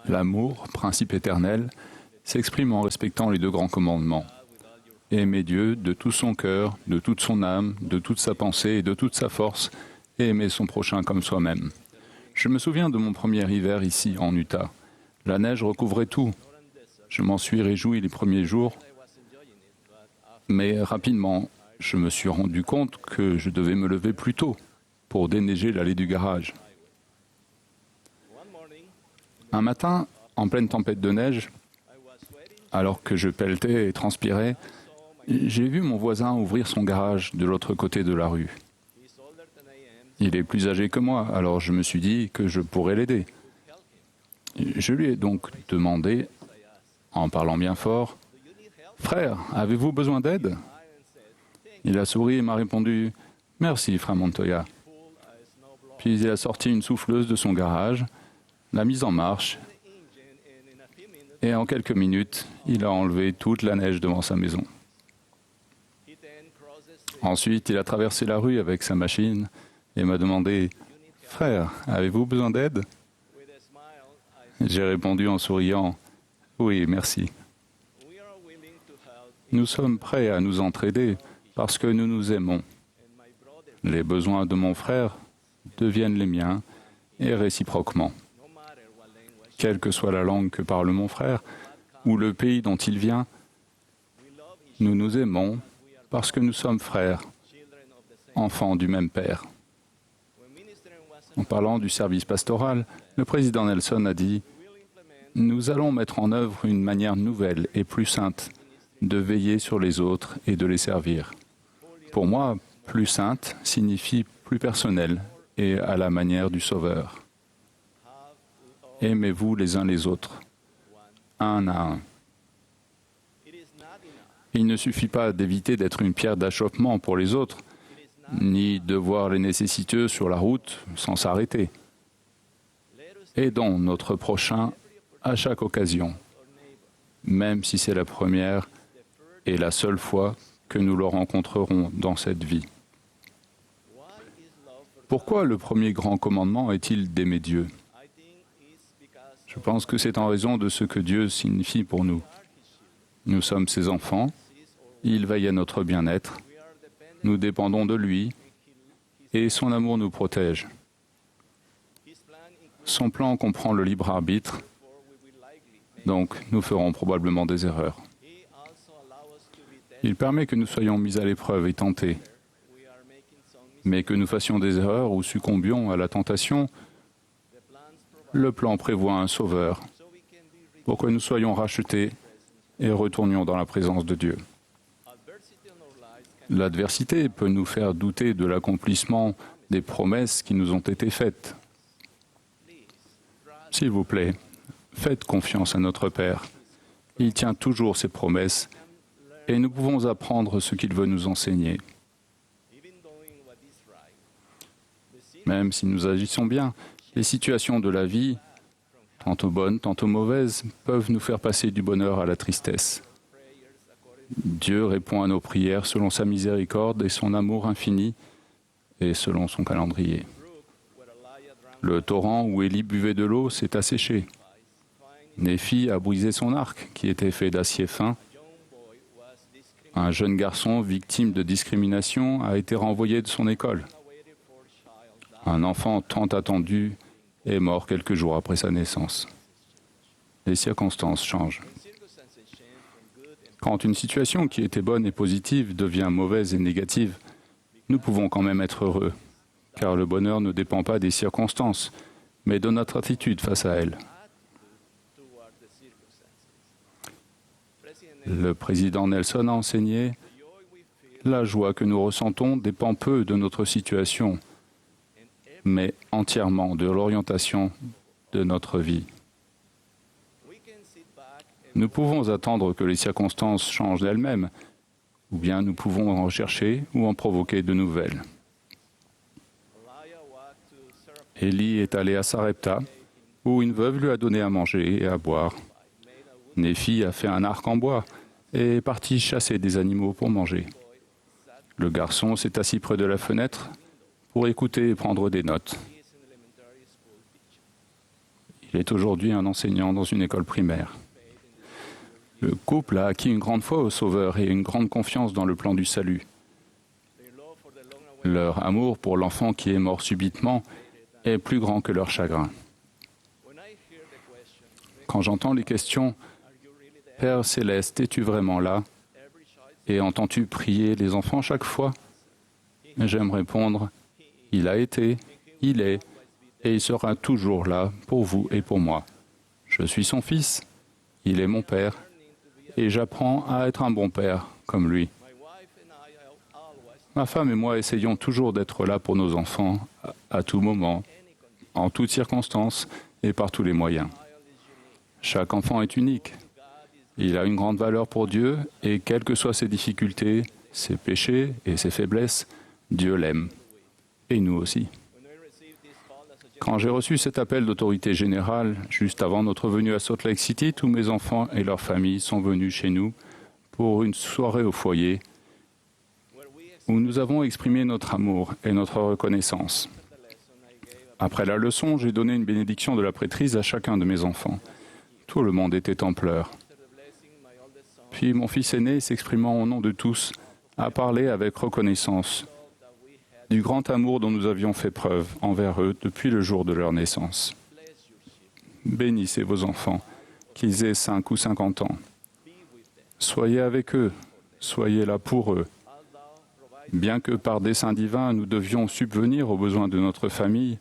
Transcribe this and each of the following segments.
L'amour, principe éternel, s'exprime en respectant les deux grands commandements. Aimer Dieu de tout son cœur, de toute son âme, de toute sa pensée et de toute sa force, et aimer son prochain comme soi-même. Je me souviens de mon premier hiver ici, en Utah. La neige recouvrait tout. Je m'en suis réjoui les premiers jours, mais rapidement, je me suis rendu compte que je devais me lever plus tôt pour déneiger l'allée du garage. Un matin, en pleine tempête de neige, alors que je pelletais et transpirais, j'ai vu mon voisin ouvrir son garage de l'autre côté de la rue. Il est plus âgé que moi, alors je me suis dit que je pourrais l'aider. Je lui ai donc demandé, en parlant bien fort, « Frère, avez-vous besoin d'aide ?» Il a souri et m'a répondu « Merci, frère Montoya ». Puis il a sorti une souffleuse de son garage, l'a mise en marche, et en quelques minutes, il a enlevé toute la neige devant sa maison. Ensuite, il a traversé la rue avec sa machine et m'a demandé « Frère, avez-vous besoin d'aide ?» J'ai répondu en souriant « Oui, merci ». Nous sommes prêts à nous entraider parce que nous nous aimons. Les besoins de mon frère deviennent les miens et réciproquement. Quelle que soit la langue que parle mon frère ou le pays dont il vient, nous nous aimons parce que nous sommes frères, enfants du même Père. En parlant du service pastoral, le président Nelson a dit « Nous allons mettre en œuvre une manière nouvelle et plus sainte de veiller sur les autres et de les servir. » Pour moi, plus sainte signifie plus personnelle et à la manière du Sauveur. Aimez-vous les uns les autres, un à un. Il ne suffit pas d'éviter d'être une pierre d'achoppement pour les autres, ni de voir les nécessiteux sur la route sans s'arrêter. Aidons notre prochain à chaque occasion, même si c'est la première et la seule fois que nous le rencontrerons dans cette vie. Pourquoi le premier grand commandement est-il d'aimer Dieu ? Je pense que c'est en raison de ce que Dieu signifie pour nous. Nous sommes ses enfants, il veille à notre bien-être, nous dépendons de lui et son amour nous protège. Son plan comprend le libre arbitre, donc nous ferons probablement des erreurs. Il permet que nous soyons mis à l'épreuve et tentés, mais que nous fassions des erreurs ou succombions à la tentation, le plan prévoit un sauveur pour que nous soyons rachetés et retournions dans la présence de Dieu. L'adversité peut nous faire douter de l'accomplissement des promesses qui nous ont été faites. S'il vous plaît, faites confiance à notre Père. Il tient toujours ses promesses et nous pouvons apprendre ce qu'il veut nous enseigner. Même si nous agissons bien, les situations de la vie, tantôt bonnes, tantôt mauvaises, peuvent nous faire passer du bonheur à la tristesse. Dieu répond à nos prières selon sa miséricorde et son amour infini et selon son calendrier. Le torrent où Élie buvait de l'eau s'est asséché. Néphi a brisé son arc, qui était fait d'acier fin. Un jeune garçon victime de discrimination a été renvoyé de son école. Un enfant tant attendu est mort quelques jours après sa naissance. Les circonstances changent. Quand une situation qui était bonne et positive devient mauvaise et négative, nous pouvons quand même être heureux, car le bonheur ne dépend pas des circonstances, mais de notre attitude face à elles. Le président Nelson a enseigné « La joie que nous ressentons dépend peu de notre situation, mais entièrement de l'orientation de notre vie. » Nous pouvons attendre que les circonstances changent d'elles-mêmes, ou bien nous pouvons en rechercher ou en provoquer de nouvelles. Élie est allé à Sarepta, où une veuve lui a donné à manger et à boire. Néphi a fait un arc en bois et est parti chasser des animaux pour manger. Le garçon s'est assis près de la fenêtre pour écouter et prendre des notes. Il est aujourd'hui un enseignant dans une école primaire. Le couple a acquis une grande foi au Sauveur et une grande confiance dans le plan du salut. Leur amour pour l'enfant qui est mort subitement est plus grand que leur chagrin. Quand j'entends les questions « Père céleste, es-tu vraiment là ?» et « Entends-tu prier les enfants chaque fois ?» j'aime répondre « Il a été, il est, et il sera toujours là pour vous et pour moi. Je suis son fils, il est mon père, et j'apprends à être un bon père comme lui. » Ma femme et moi essayons toujours d'être là pour nos enfants, à tout moment, en toutes circonstances et par tous les moyens. Chaque enfant est unique. Il a une grande valeur pour Dieu et quelles que soient ses difficultés, ses péchés et ses faiblesses, Dieu l'aime. Et nous aussi. Quand j'ai reçu cet appel d'autorité générale, juste avant notre venue à Salt Lake City, tous mes enfants et leurs familles sont venus chez nous pour une soirée au foyer où nous avons exprimé notre amour et notre reconnaissance. Après la leçon, j'ai donné une bénédiction de la prêtrise à chacun de mes enfants. Tout le monde était en pleurs. Puis mon fils aîné, s'exprimant au nom de tous, a parlé avec reconnaissance du grand amour dont nous avions fait preuve envers eux depuis le jour de leur naissance. Bénissez vos enfants, qu'ils aient 5 ou 50 ans. Soyez avec eux, soyez là pour eux. Bien que par dessein divin, nous devions subvenir aux besoins de notre famille,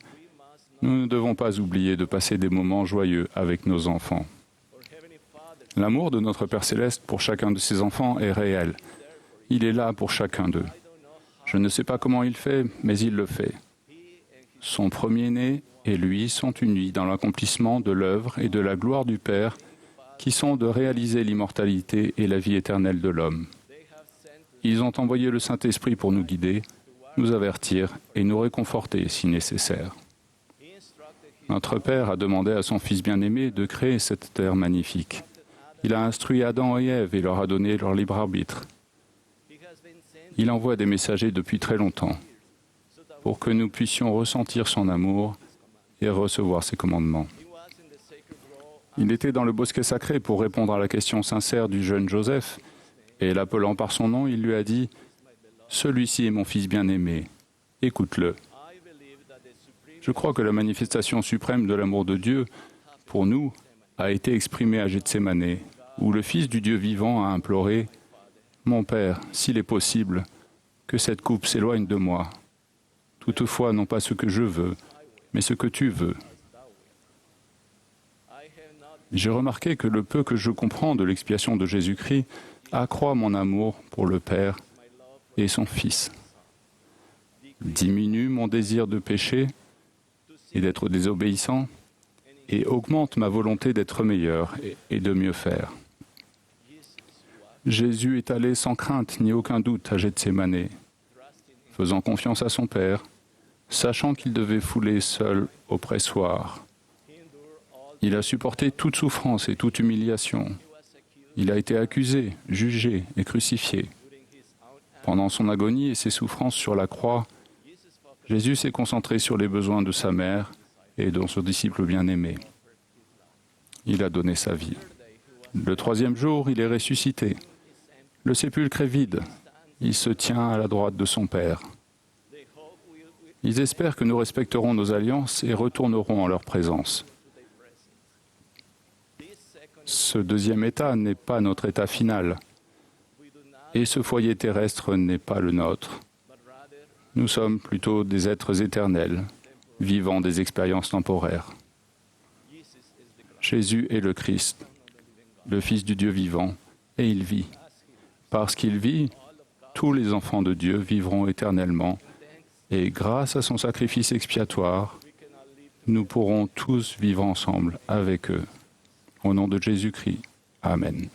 nous ne devons pas oublier de passer des moments joyeux avec nos enfants. L'amour de notre Père Céleste pour chacun de ses enfants est réel. Il est là pour chacun d'eux. Je ne sais pas comment il fait, mais il le fait. Son premier-né et lui sont unis dans l'accomplissement de l'œuvre et de la gloire du Père, qui sont de réaliser l'immortalité et la vie éternelle de l'homme. Ils ont envoyé le Saint-Esprit pour nous guider, nous avertir et nous réconforter si nécessaire. Notre Père a demandé à son Fils bien-aimé de créer cette terre magnifique. Il a instruit Adam et Ève et leur a donné leur libre arbitre. Il envoie des messagers depuis très longtemps pour que nous puissions ressentir son amour et recevoir ses commandements. Il était dans le bosquet sacré pour répondre à la question sincère du jeune Joseph, et l'appelant par son nom, il lui a dit « Celui-ci est mon fils bien-aimé, écoute-le. » Je crois que la manifestation suprême de l'amour de Dieu, pour nous, a été exprimée à Gethsémanée, où le Fils du Dieu vivant a imploré « Mon Père, s'il est possible, que cette coupe s'éloigne de moi. Toutefois, non pas ce que je veux, mais ce que tu veux. » J'ai remarqué que le peu que je comprends de l'expiation de Jésus-Christ accroît mon amour pour le Père et son Fils, diminue mon désir de pécher et d'être désobéissant, et augmente ma volonté d'être meilleur et de mieux faire. Jésus est allé sans crainte ni aucun doute à Gethsémanée, faisant confiance à son Père, sachant qu'il devait fouler seul au pressoir. Il a supporté toute souffrance et toute humiliation. Il a été accusé, jugé et crucifié. Pendant son agonie et ses souffrances sur la croix, Jésus s'est concentré sur les besoins de sa mère et de son disciple bien-aimé. Il a donné sa vie. Le 3e jour, il est ressuscité. Le sépulcre est vide. Il se tient à la droite de son Père. Ils espèrent que nous respecterons nos alliances et retournerons en leur présence. Ce 2e état n'est pas notre état final, et ce foyer terrestre n'est pas le nôtre. Nous sommes plutôt des êtres éternels, vivant des expériences temporaires. Jésus est le Christ, le Fils du Dieu vivant, et il vit. Parce qu'il vit, tous les enfants de Dieu vivront éternellement, et grâce à son sacrifice expiatoire, nous pourrons tous vivre ensemble avec eux. Au nom de Jésus-Christ. Amen.